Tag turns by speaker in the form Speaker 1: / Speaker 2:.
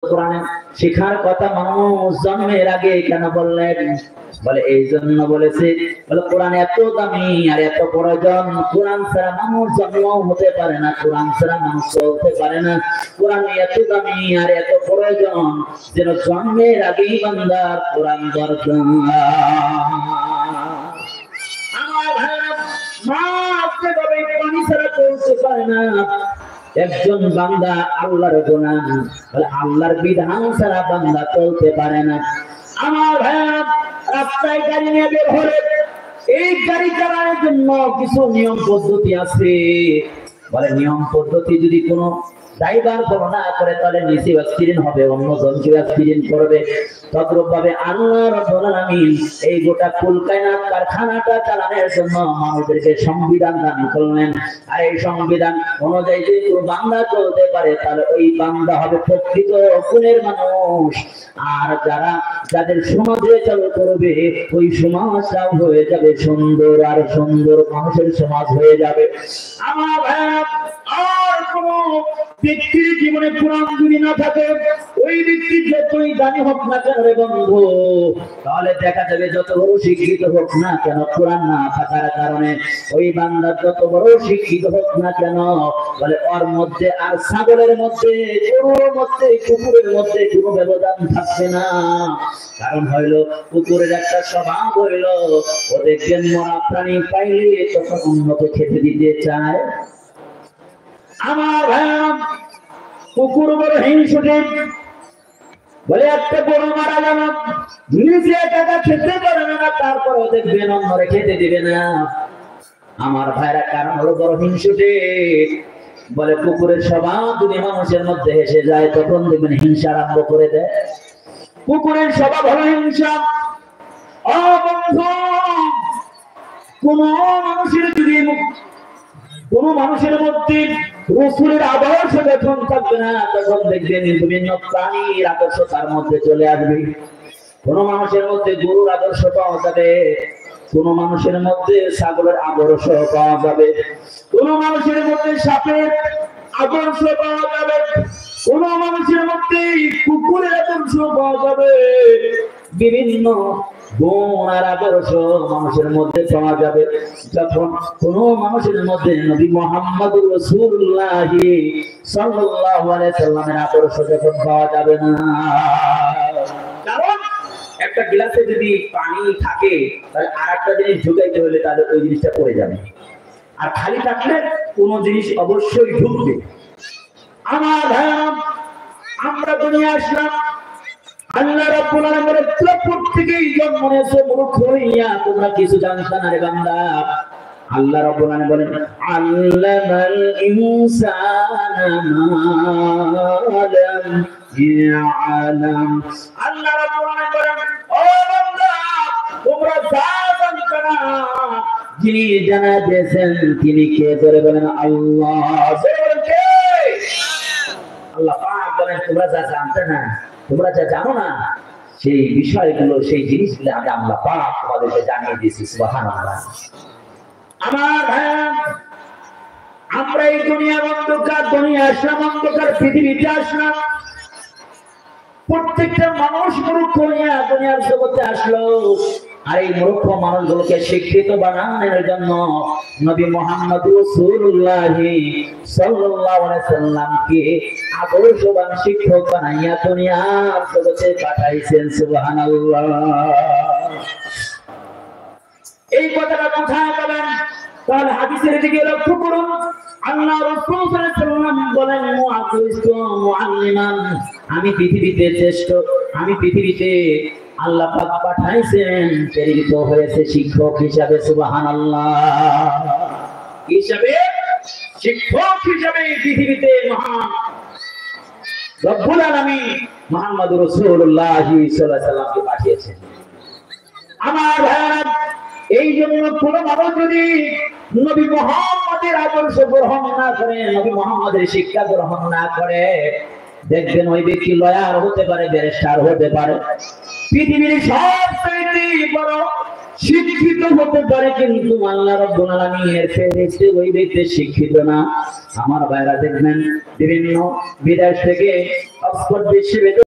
Speaker 1: কোরআনে শেখার কথা মানুষ জন্মের আগে কেন বললেন? বলে এই জন্য বলেছে, বলে কোরআন এত দামি আর এত প্রয়োজন। কোরআন ছাড়া মানুষ জন্ম হতে পারে না, কোরআন ছাড়া মানুষ চলতে পারে না। কোরআন এত দামি আর এত প্রয়োজন যেন জন্মের আগেই বান্দার কোরআন দরকার। আমার ভাইরা, মা যেভাবে পানি ছাড়া চলতে পারে না, একজন বান্দা আল্লাহর গোলাম, বলে আল্লাহর বিধান ছাড়া বান্দা চলতে পারে না। আমার ভাইরা, রাস্তায় গাড়ি নিয়ে বের হলে এই গাড়ি চালানোর জন্য কিছু নিয়ম পদ্ধতি আছে। বলে নিয়ম পদ্ধতি যদি কোনো ড্রাইভার ফলো না করে তাহলে নিজে অ্যাক্সিডেন্ট হবে, অন্য জনকে অ্যাক্সিডেন্ট করবে। তদ্রূপ ভাবে আল্লাহ রাব্বুল আলামিন এই গোটা কুল কায়নাত কারখানাটা চালানোর জন্য মানুষদেরকে সংবিধান দান করলেন। আর এই সংবিধান অনুযায়ী যদি কোনো বান্দা চলতে পারে তাহলে ওই বান্দা হবে প্রকৃত গুণের মানুষ। আর যাদের সমাজে চালু করবে ওই সমাজটাও হয়ে যাবে সুন্দর, আর সুন্দর মানুষের সমাজ হয়ে যাবে। আমার ভাই, আর কোন ব্যক্তির জীবনে কোরআন যদি না থাকে, ওই ব্যক্তি যতই দানি হোক না কেন রে বন্ধু, তাহলে দেখা যাবে যত বড় শিক্ষিত হোক না কেন, কোরআন না থাকার কারণে ওই বান্দার যত বড় শিক্ষিত হোক না কেন, বলে ওর মধ্যে আর ছাগলের মধ্যে, গরুর মধ্যে, কুকুরের মধ্যে কোনো ব্যবধান থাকবে না। কারণ হইল কুকুরের একটা স্বভাব হইল, ও দেখবেন মরা প্রাণী পাইলে তখন অন্যকে খেতে দিতে চায়। আমার ভাইয়া, কুকুর বড় হিংসুটে, বলে একটা গরু মারা গেল, নিজে টাকা খেতে পারে না, তারপরে দেখবেন অন্যরে খেতে দিবে না। আমার ভাইরা, কারণ হলো বড় হিংসুটে। বলে কুকুরের স্বভাব যদি মানুষের মধ্যে এসে যায় তখন দেখবেন হিংসা আরম্ভ করে দেয়। কুকুরের স্বভাব হলো হিংসা। ও বন্ধু, কোন মানুষের মধ্যে রাসূলের আদর্শ যখন থাকবে না তখন দেখবেন বিভিন্ন প্রাণীর আদর্শ তার মধ্যে চলে আসবে। কোন মানুষের মধ্যে গরুর আদর্শ পাওয়া যাবে, কোন মানুষের মধ্যে ছাগলের আদর্শ পাওয়া যাবে, কোন মানুষের মধ্যে সাপের আদর্শ পাওয়া যাবে, কোন মানুষের মধ্যে কুকুরের আদর্শ পাওয়া যাবে। বিভিন্ন গুণ আর আদর্শ মানুষের মধ্যে পাওয়া যাবে। যখন কোন মানুষের মধ্যে নবী মুহাম্মদুর রাসূলুল্লাহ সাল্লাল্লাহু আলাইহি সাল্লামের আদর্শ যখন পাওয়া যাবে না। কারণ একটা গ্লাসে যদি পানি থাকে তাহলে আরেকটা জিনিস ঢুকাইতে হলে তাহলে ওই জিনিসটা পড়ে যাবে, আর খালি থাকলে কোন জিনিস অবশ্যই ঢুকবে। আমার ভাইয়া, আমরা দুনিয়া আসলাম, আল্লাহ রাব্বুল আলামিনের তরফ থেকেই জন্ম নিয়েছে মূর্খ হইয়া, তোমরা কিছু জানতা না রে বান্দা। আল্লাহ রাব্বুল আলামিন বলেন, আল্লামাল ইনসানা মা লাম ইয়ালাম। আল্লাহ রাব্বুল আলামিন বলেন, ও বান্দা, তোমরা যা জানতা না যিনি জানা দিয়েছেন তিনি কে? জোরে বলেন আল্লাহ। জোরে বলেন কে? আল্লাহ পাক বলেন, তোমরা যা জানতে না, তোমরা যা জানো না সেই বিষয়গুলো, সেই জিনিসগুলো আমি আল্লাহ পাক তোমাদেরকে জানিয়ে দিয়েছি। সুবহানাল্লাহ। আমার ভাইয়া, আমরা এই দুনিয়ার অন্ধকার, দুনিয়া আসলাম অন্ধকার, পৃথিবীতে আসলাম। প্রত্যেকটা মানুষ মূর্খ হইয়া দুনিয়ার জগতে আসলো। আর এই মূর্খ মানুষগুলোকে শিক্ষিত বানানোর জন্য নবী মুহাম্মদ রাসূলুল্লাহ সাল্লাল্লাহু আলাইহি সাল্লামকে আদর্শবান শিক্ষক বানাইয়া দুনিয়ার জগতে পাঠাইছেন। সুবহানাল্লাহ। এই কথাটা কোথায় পাবেন? তাহলে হাদিসের দিকে লক্ষ্য করুন। আল্লাহ রাসূল সাল্লাল্লাহু আলাইহি সাল্লাম বলেন, মুআদ্দিসু মুআল্লিমান, আমি পৃথিবীতে শ্রেষ্ঠ, আমি পৃথিবীতে আল্লাহ পাক পাঠাইছেন, প্রেরিত হয়েছে শিক্ষক হিসাবে। সুবহানাল্লাহ। হিসাবে, শিক্ষক হিসাবে পৃথিবীতে মহান রব্বুল আলামিন মুহাম্মদুর রাসূলুল্লাহ সাল্লাল্লাহু আলাইহি সাল্লামকে পাঠিয়েছেন। আমার ভাইরা, এই জন্য কোন মানুষ যদি নবী মুহাম্মদের আদর্শ গ্রহণ না করে, নবী মুহাম্মদের শিক্ষা গ্রহণ না করে, দেখবেন ওই ব্যক্তি লয়ার হতে পারে, ব্যারিস্টার হতে পারে, পৃথিবীর সবচেয়ে বড় শিক্ষিত হতে পারে কিন্তু আল্লাহ রাব্বুল আলামিনের ফেরেশতা ওই ব্যক্তি শিক্ষিত না। আমার ভাইরা দেখবেন বিভিন্ন বিদেশ থেকে অক্সফোর্ড বিশ্ববিদ্যালয়